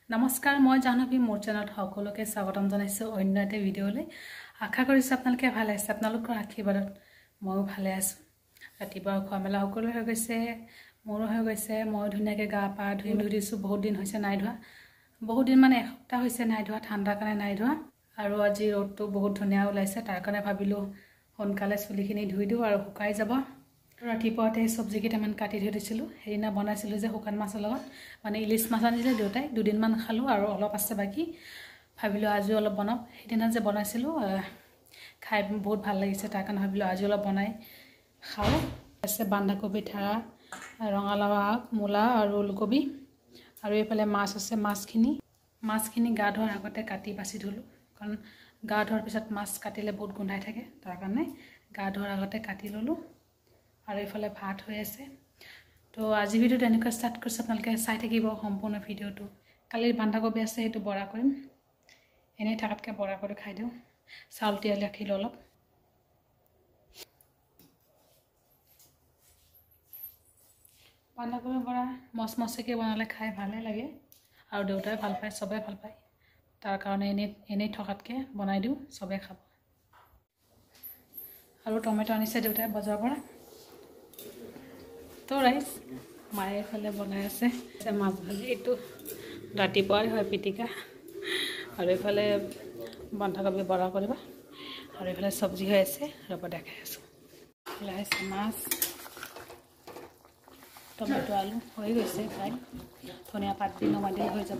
নমস্কাৰ মই জাহ্নৱী মোৰ চেনেলত সকলোকে স্বাগতম জনাইছো অন্য এটা ভিডিঅ'লৈ আশা কৰিছো আপোনালোকে ভালে আছে আপোনালোকৰ আশীৰ্বাদত ময়ো ভালে আছো ৰাতিপুৱা খোৱা মেলা সকলো হৈ গৈছে মোৰো হৈ গৈছে মই ধুনীয়াকৈ গা পা ধুই দিছো বহুত দিন হৈছে নাই ধোৱা বহুত দিন মানে এসপ্তাহ হৈছে নাই ধোৱা ঠাণ্ডা কাৰণে নাই ধোৱা আৰু আজি ৰ'দটো বহুত ধুনীয়া ওলাইছে তাৰ কাৰণে ভাবিলো সোনকালে চুলিখিনি ধুই দিও আৰু শুকাই যাব ৰাতিপুৱাতে সবজি কেইটামান কাটি থৈ দিছিলো হেৰিনা বনাইছিলো যে শুকান মাছৰ লগত মানে ইলিশ মাছ আনিলে দেউতাই দুদিনমান খালো আৰু অলপ আছে বাকি ভাবিলো আজি অলপ বনাম হেদিনা যে বনাইছিলো খাই বহুত ভাল লাগিছে তাৰ কাৰণে ভাবিলো আজি অলপ বনাই খাও আছে বান্ধাকবি ধাৰা ৰঙালাও আগ মূলা আৰু ওলকবি আৰু এইফালে মাছ আছে মাছখিনি গা ধোৱাৰ আগতে কাটি বাছি ধুলো কাৰণ গা ধোৱাৰ পিছত মাছ কাটিলে বহুত গোন্ধাই থাকে তাৰ কাৰণে গা ধোৱাৰ আগতে কাটি ললো আৰু এইফালে ভাত হৈ আছে তো আজি ভিডিওটো এনেকৈ ষ্টাৰ্ট কৰিছো আপোনালোকে চাই থাকিব সম্পূৰ্ণ ভিডিওটো কালিৰ বান্ধাকবি আছে সেইটো বৰা কৰিম এনে থাকাতকৈ বৰা কৰি খাই দিও চাউল তিয়াল ৰাখিলো অলপ বান্ধাকবি বৰা মচমচকে বনালে খাই ভালে লাগে আৰু দেউতাই ভাল পায় সবে ভাল পায় তাৰ কাৰণে এনে থকাতকৈ বনাই দিও সবে খাব আৰু টমেটো আনিছে দেউতাই বজাৰৰ পৰা তো ৰাইস মায়ে ফালে বনাই আছে মাছ ভাজি এইটো ৰাতিপুৱাই হয় পিটিকা আৰু এইফালে বন্ধাকবি বৰা কৰিবা আৰু এইফালে সবজি হৈ আছে ৰব দেখাই আছো লাইছ মাছ টমেটো আলু হৈ গৈছে প্ৰায় ধনিয়া পাত দি নমাই দিলে হৈ যাব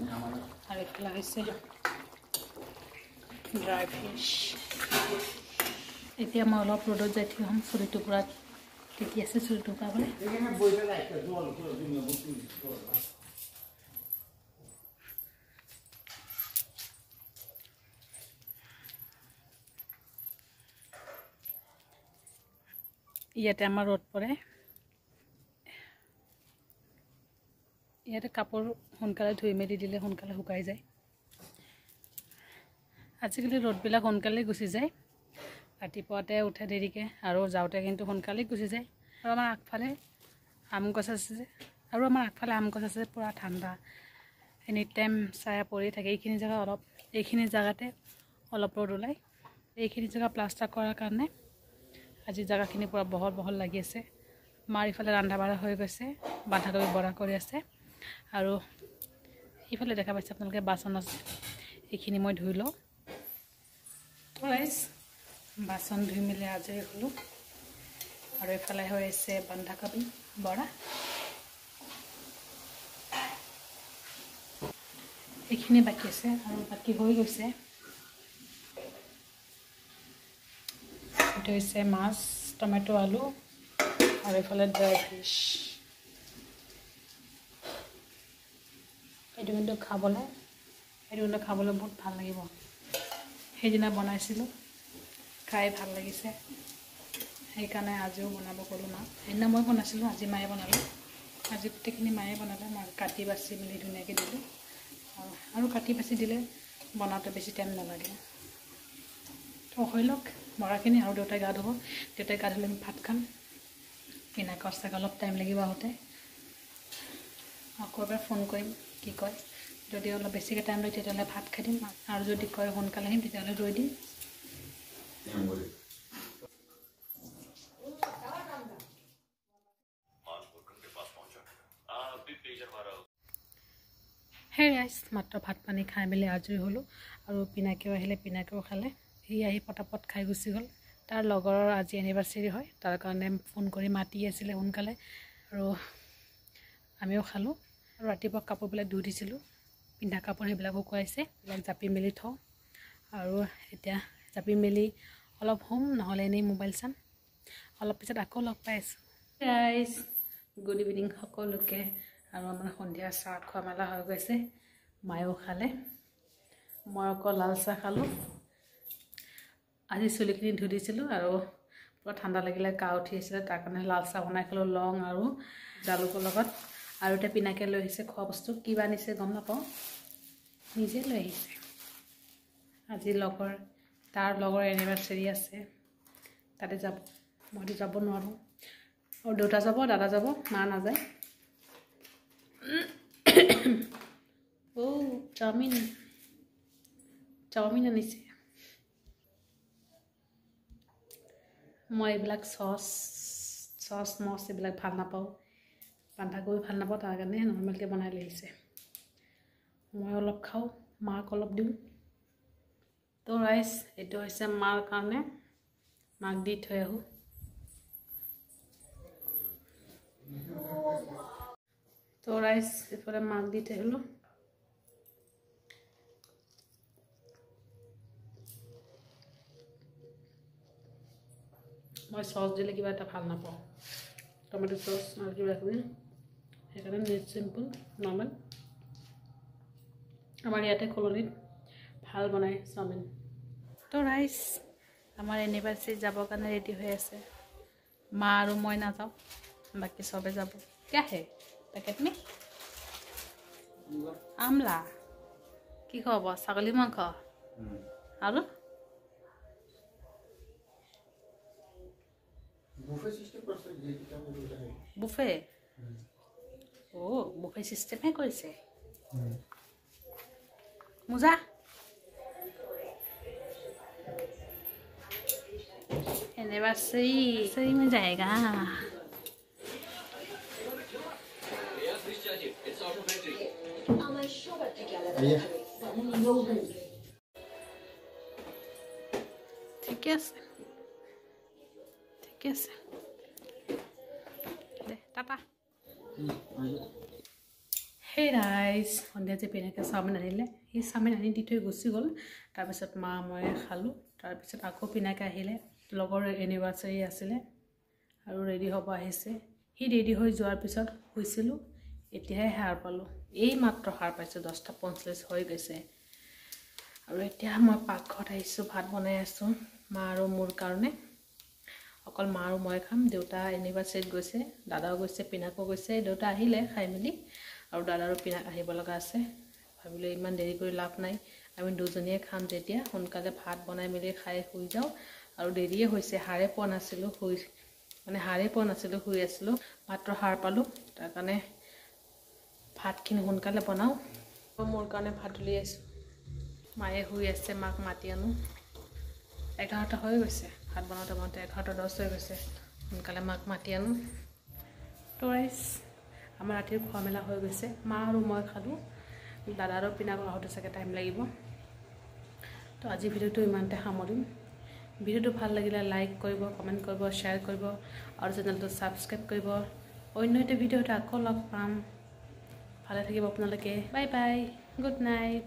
আৰু এইফালে হৈছে ড্ৰাই ফিছ এতিয়া মই অলপ ৰ'দত যাই থৈ হ'ম চুলিটো পুৰা তিতি আছে চুলিটো পাবলৈ ইয়াতে আমাৰ ৰ'দ পৰে ইয়াতে কাপোৰ সোনকালে ধুই মেলি দিলে সোনকালে শুকাই যায় আজিকালি ৰ'দবিলাক সোনকালে গুচি যায় ৰাতিপুৱাতে উঠে দেৰিকৈ আৰু যাওঁতে কিন্তু সোনকালে গুচি যায় আৰু আমাৰ আগফালে আম গছ আছে পুৰা ঠাণ্ডা এনি টাইম ছায়া পৰি থাকে এইখিনি জেগাতে অলপ ৰ'দ ওলায় এইখিনি জেগা প্লাষ্টাৰ কৰাৰ কাৰণে আজি জেগাখিনি পুৰা বহল লাগি আছে মাৰ ইফালে ৰন্ধা বঢ়া হৈ গৈছে বান্ধাকবি বৰা কৰি আছে আৰু ইফালে দেখা পাইছে আপোনালোকে বাচন আছে এইখিনি মই ধুই লওঁ বাচন ধুই মেলি আজৰি হ'লো আৰু এইফালে হৈ আছে বন্ধাকবি বৰা এইখিনি বাকী আছে আৰু বাকী হৈ গৈছে এইটো হৈছে মাছ টমেটো আলু আৰু এইফালে ড্ৰাই ফিছ এইটো কিন্তু খাবলৈ বহুত ভাল লাগিব সেইদিনা বনাইছিলোঁ খাই ভাল লাগিছে সেইকাৰণে আজিও বনাব ক'লোঁ না সেইদিনা মই বনাইছিলোঁ আজি মায়ে বনালে আজি গোটেইখিনি মায়ে বনালে মই কাটি বাচি মেলি ধুনীয়াকৈ দিলোঁ আৰু কাটি বাচি দিলে বনাওঁতে বেছি টাইম নালাগে তো হৈ লওক বৰাখিনি আৰু দেউতাই গা ধুব দেউতাই গা ধুলে আমি ভাত খাম কিনা কষ্টাক অলপ টাইম লাগিব আহোঁতে আকৌ এবাৰ ফোন কৰিম কি কয় যদি অলপ বেছিকৈ টাইম লয় তেতিয়াহ'লে ভাত খাই দিম আৰু যদি কয় সোনকালে আহিম তেতিয়াহ'লে ৰৈ দিম সেই ৰাইজ মাত্ৰ ভাত পানী খাই মেলি আজৰি হ'লোঁ আৰু পিনাকেও আহিলে পিনাকেও খালে সি আহি পটাপট খাই গুচি গ'ল তাৰ লগৰৰ আজি এনিভাৰ্চেৰী হয় তাৰ কাৰণে ফোন কৰি মাতি আছিলে সোনকালে আৰু আমিও খালোঁ আৰু ৰাতিপুৱা কাপোৰবিলাক ধুই দিছিলোঁ পিন্ধা কাপোৰ সেইবিলাক শুকুৱাইছে এইবিলাক জাপি মেলি থওঁ আৰু এতিয়া জাপি মেলি অলপ শুম নহ'লে এনেই মোবাইল চাম অলপ পিছত আকৌ লগ পাই আছোঁ ৰাইজ গুড ইভিনিং সকলোকে আৰু আমাৰ সন্ধিয়া চাহ খোৱা মেলা হৈ গৈছে মায়েও খালে মই আকৌ লাল চাহ খালোঁ আজি চুলিখিনি ধুই দিছিলোঁ আৰু পুৰা ঠাণ্ডা লাগিলে কাহ উঠি আছিলে তাৰ কাৰণে লাল চাহ বনাই খালোঁ লং আৰু জালুকৰ লগত আৰু এতিয়া পিনাকে লৈ আহিছে খোৱা বস্তু কিবা আনিছে গম নাপাওঁ নিজে লৈ আহিছে আজি তাৰ লগৰ এনিভাৰ্চেৰী আছে তাতে যাব মইতো যাব নোৱাৰোঁ আৰু দেউতা যাব দাদা যাব মা নাযায় চাওমিন আনিছে মই এইবিলাক চচ মচ এইবিলাক ভাল নাপাওঁ বন্ধাকবি ভাল নাপাওঁ তাৰ কাৰণে নৰ্মেলকৈ বনাই লৈ আহিছে মই অলপ খাওঁ মাক অলপ দিওঁ তো ৰাইচ এইটো হৈছে মাৰ কাৰণে মাক দি থৈ আহোঁ তো ৰাইচ এইফালে মাক দি থৈ আহিলোঁ মই চচ দিলে কিবা এটা ভাল নাপাওঁ টমেটো চচ আৰু কিবা কিবি সেইকাৰণে নেট চিম্পল নৰ্মেল আমাৰ ইয়াতে কলনীত ভাল বনায় চাওমিন তো ৰাইচ আমাৰ এনিভাৰ্চাৰী যাবৰ কাৰণে ৰেডি হৈ আছে মা আৰু মই নাযাওঁ বাকী চবে যাব क्या है পেকেট মে আমলা কি খাব ছাগলী মাংস আৰু বুফে বুফে চিষ্টেমে কৰিছে মোজা एनिवर्सरी में जाएगा ठीक है टाटा हे राइस सन्धिया जे पेनाके चाउमिन आनिले ही चाउमिन आनि দি থৈ গুচি গ'ল তাৰপিছত মা মই খালোঁ তাৰপিছত আকৌ পিনাকে আহিলে লগৰ এনিভাৰ্সাৰী আছিলে আৰু ৰেডি হ'ব আহিছে হি ৰেডি হৈ যোৱাৰ পিছত শুইছিলোঁ এতিয়াহে হাড় পালোঁ এই মাত্ৰ হাড় পাইছোঁ 10:45 হৈ গৈছে আৰু এতিয়া মই পাকঘৰত আহিছোঁ ভাত বনাই আছোঁ মা আৰু মোৰ কাৰণে অকল মা আৰু মই খাম দেউতা এনিভাৰ্সাৰীত গৈছে দাদাও গৈছে পিনাকো গৈছে দেউতা আহিলে খাই মেলি আৰু দাদাৰো পিনাক আহিব লগা আছে ভাবিলোঁ ইমান দেৰি কৰি লাভ নাই আমি দুজনীয়ে খাম তেতিয়া সোনকালে ভাত বনাই মেলি খাই শুই যাওঁ আৰু দেৰিয়ে হৈছে হাড়ে পোৱা নাছিলোঁ শুই আছিলোঁ মাত্ৰ হাড় পালোঁ তাৰ কাৰণে ভাতখিনি সোনকালে বনাওঁ মোৰ কাৰণে ভাত উলিয়াইছোঁ মায়ে শুই আছে মাক মাতি আনো 11টা হৈ গৈছে ভাত বনাওঁতে 11:10 হৈ গৈছে সোনকালে মাক মাতি আনো তো ৰাইচ আমাৰ ৰাতিৰ খোৱা মেলা হৈ গৈছে মা আৰু মই খালোঁ দাদাৰো পিনাকৰ আহোঁতে চাগে টাইম লাগিব তো আজি ভিডিঅ'টো ইমানতে সামৰিম ভিডিঅ'টো ভাল লাগিলে লাইক কৰিব কমেণ্ট কৰিব শ্বেয়াৰ কৰিব আৰু চেনেলটো ছাবস্ক্ৰাইব কৰিব অন্য এটা ভিডিঅ'ত আকৌ লগ পাম ভালে থাকিব আপোনালোকে বাই বাই গুড নাইট